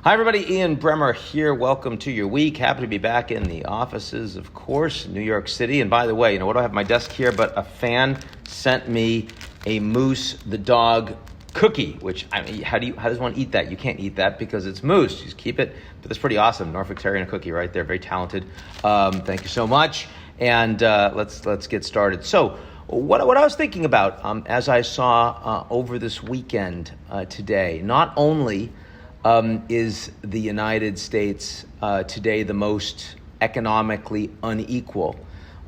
Hi, everybody. Ian Bremmer here. Welcome to your week. Happy to be back in the offices, of course, in New York City. And by the way, what do I have on my desk here? But a fan sent me a Moose the dog cookie, which, how does one eat that? You can't eat that because it's Moose. You just keep it. But that's pretty awesome. Norfolk Terrier and a cookie right there. Very talented. Thank you so much. And let's get started. So what I was thinking about as I saw over this weekend today, not only is the United States today the most economically unequal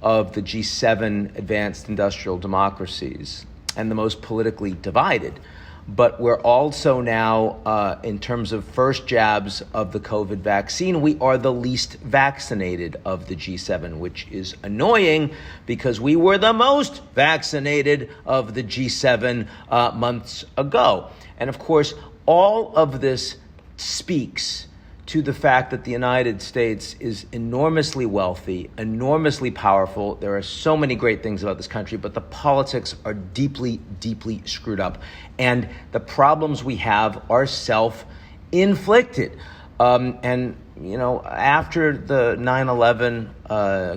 of the G7 advanced industrial democracies and the most politically divided, but we're also now, in terms of first jabs of the COVID vaccine, we are the least vaccinated of the G7, which is annoying because we were the most vaccinated of the G7 months ago. And of course, all of this speaks to the fact that the United States is enormously wealthy, enormously powerful. There are so many great things about this country, but the politics are deeply, deeply screwed up. And the problems we have are self-inflicted. After the 9/11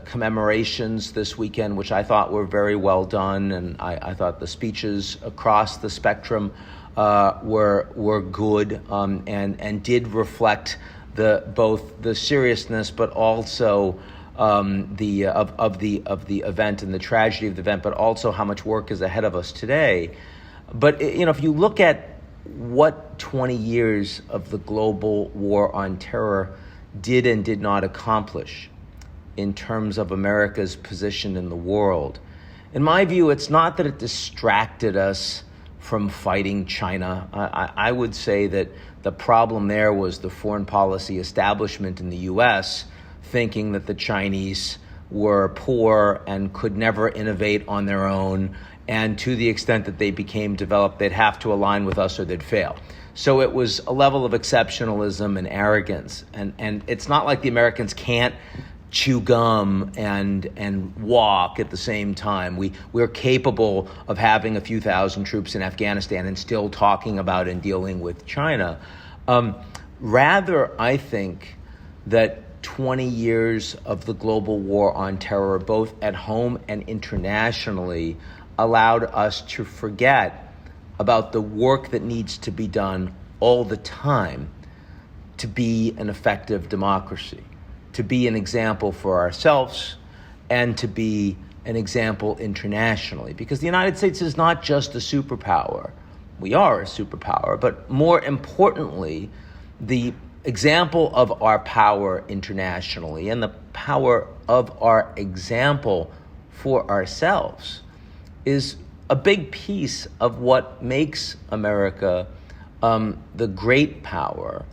commemorations this weekend, which I thought were very well done, and I thought the speeches across the spectrum were good and did reflect both the seriousness, but also the event and the tragedy of the event, but also how much work is ahead of us today. But if you look at what 20 years of the global war on terror did and did not accomplish in terms of America's position in the world, in my view, it's not that it distracted us from fighting China. I would say that the problem there was the foreign policy establishment in the U.S. thinking that the Chinese were poor and could never innovate on their own, and to the extent that they became developed, they'd have to align with us or they'd fail. So it was a level of exceptionalism and arrogance, and it's not like the Americans can't chew gum and walk at the same time. We're capable of having a few thousand troops in Afghanistan and still talking about and dealing with China. Rather, I think that 20 years of the global war on terror, both at home and internationally, allowed us to forget about the work that needs to be done all the time to be an effective democracy, to be an example for ourselves, and to be an example internationally. Because the United States is not just a superpower. We are a superpower, but more importantly, the example of our power internationally and the power of our example for ourselves is a big piece of what makes America the great power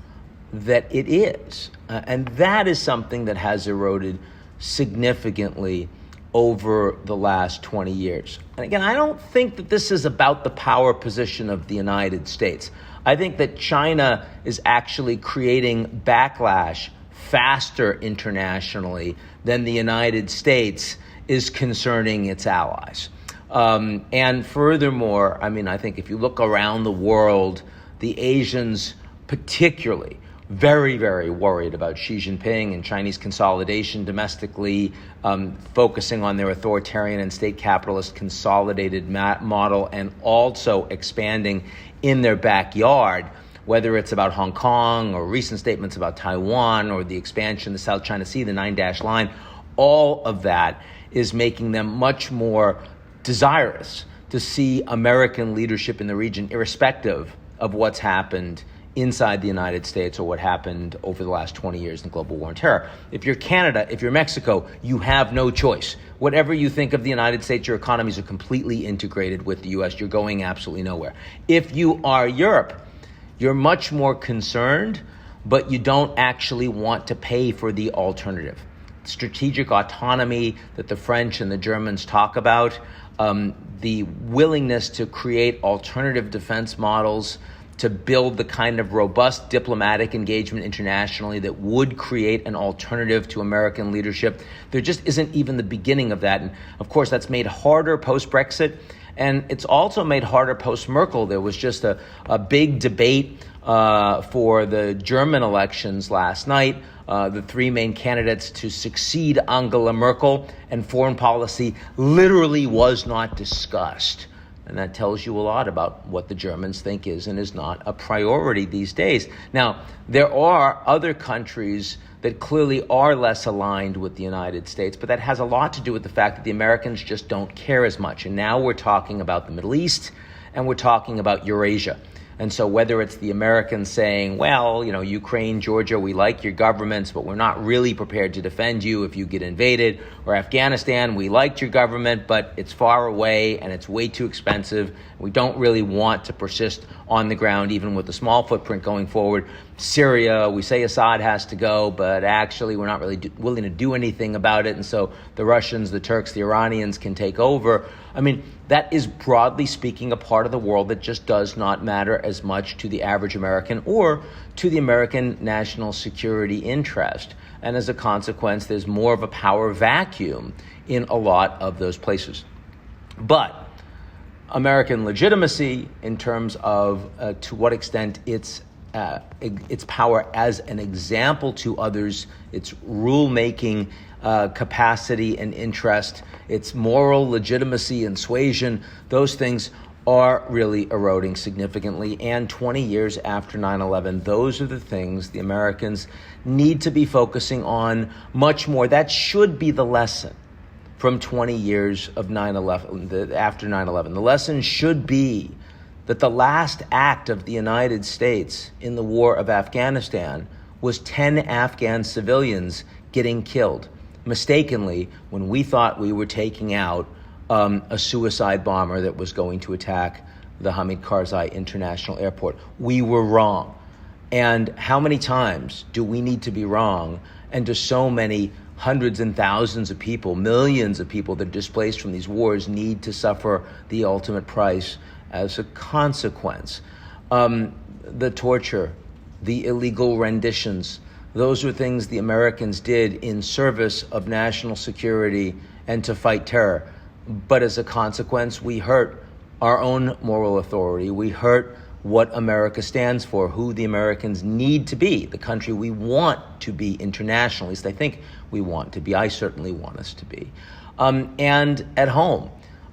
that it is. And that is something that has eroded significantly over the last 20 years. And again, I don't think that this is about the power position of the United States. I think that China is actually creating backlash faster internationally than the United States is concerning its allies. And furthermore, I think if you look around the world, the Asians particularly very, very worried about Xi Jinping and Chinese consolidation domestically, focusing on their authoritarian and state capitalist consolidated model, and also expanding in their backyard, whether it's about Hong Kong or recent statements about Taiwan or the expansion of the South China Sea, the 9-dash line. All of that is making them much more desirous to see American leadership in the region, irrespective of what's happened inside the United States or what happened over the last 20 years in the global war on terror. If you're Canada, if you're Mexico, you have no choice. Whatever you think of the United States, your economies are completely integrated with the U.S. You're going absolutely nowhere. If you are Europe, you're much more concerned, but you don't actually want to pay for the alternative. Strategic autonomy that the French and the Germans talk about, the willingness to create alternative defense models, to build the kind of robust diplomatic engagement internationally that would create an alternative to American leadership. There just isn't even the beginning of that. And of course, that's made harder post-Brexit. And it's also made harder post-Merkel. There was just a big debate for the German elections last night. The three main candidates to succeed Angela Merkel, and foreign policy literally was not discussed. And that tells you a lot about what the Germans think is and is not a priority these days. Now, there are other countries that clearly are less aligned with the United States, but that has a lot to do with the fact that the Americans just don't care as much. And now we're talking about the Middle East, and we're talking about Eurasia. And so whether it's the Americans saying, well, Ukraine, Georgia, we like your governments, but we're not really prepared to defend you if you get invaded, or Afghanistan, we liked your government, but it's far away and it's way too expensive. We don't really want to persist on the ground, even with a small footprint going forward. Syria, we say Assad has to go, but actually we're not really willing to do anything about it. And so the Russians, the Turks, the Iranians can take over. I mean, that is broadly speaking a part of the world that just does not matter as much to the average American or to the American national security interest. And as a consequence, there's more of a power vacuum in a lot of those places. But American legitimacy in terms of to what extent its power as an example to others, its rule-making capacity and interest, its moral legitimacy and suasion, those things are really eroding significantly. And 20 years after 9/11, those are the things the Americans need to be focusing on much more. That should be the lesson from 20 years of 9/11, after 9/11. The lesson should be that the last act of the United States in the war of Afghanistan was 10 Afghan civilians getting killed mistakenly when we thought we were taking out a suicide bomber that was going to attack the Hamid Karzai International Airport. We were wrong. And how many times do we need to be wrong? And do so many hundreds and thousands of people, millions of people that are displaced from these wars need to suffer the ultimate price as a consequence? The torture, the illegal renditions, those are things the Americans did in service of national security and to fight terror. But as a consequence, we hurt our own moral authority. We hurt what America stands for, who the Americans need to be, the country we want to be internationally. At least I think we want to be. I certainly want us to be. And at home,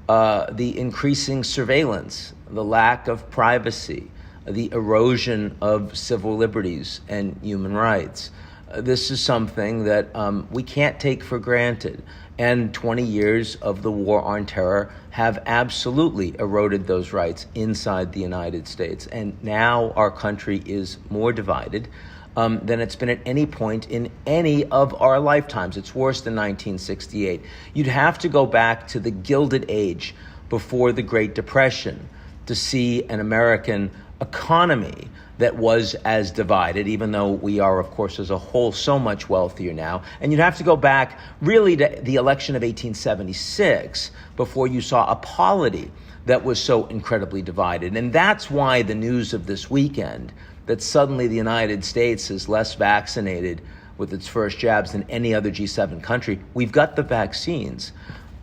the increasing surveillance, the lack of privacy, the erosion of civil liberties and human rights. This is something that we can't take for granted. And 20 years of the war on terror have absolutely eroded those rights inside the United States. And now our country is more divided than it's been at any point in any of our lifetimes. It's worse than 1968. You'd have to go back to the Gilded Age before the Great Depression to see an American economy that was as divided, even though we are, of course, as a whole, so much wealthier now. And you'd have to go back really to the election of 1876 before you saw a polity that was so incredibly divided. And that's why the news of this weekend, that suddenly the United States is less vaccinated with its first jabs than any other G7 country. We've got the vaccines,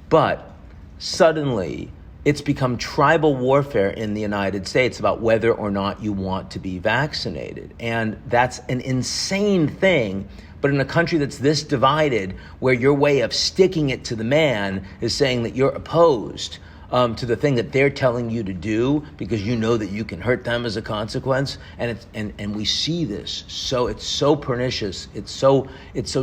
but suddenly it's become tribal warfare in the United States about whether or not you want to be vaccinated. And that's an insane thing. But in a country that's this divided, where your way of sticking it to the man is saying that you're opposed to the thing that they're telling you to do because you know that you can hurt them as a consequence, and we see this. So it's so pernicious. It's so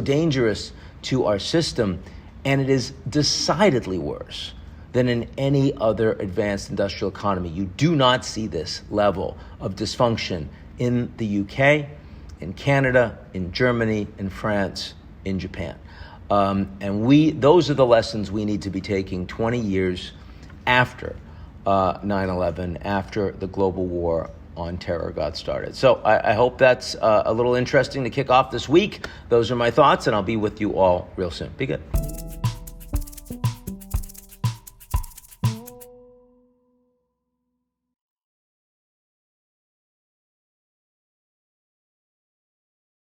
dangerous to our system, and it is decidedly worse than in any other advanced industrial economy. You do not see this level of dysfunction in the UK, in Canada, in Germany, in France, in Japan. And those are the lessons we need to be taking 20 years after 9/11, after the global war on terror got started. So I hope that's a little interesting to kick off this week. Those are my thoughts, and I'll be with you all real soon. Be good.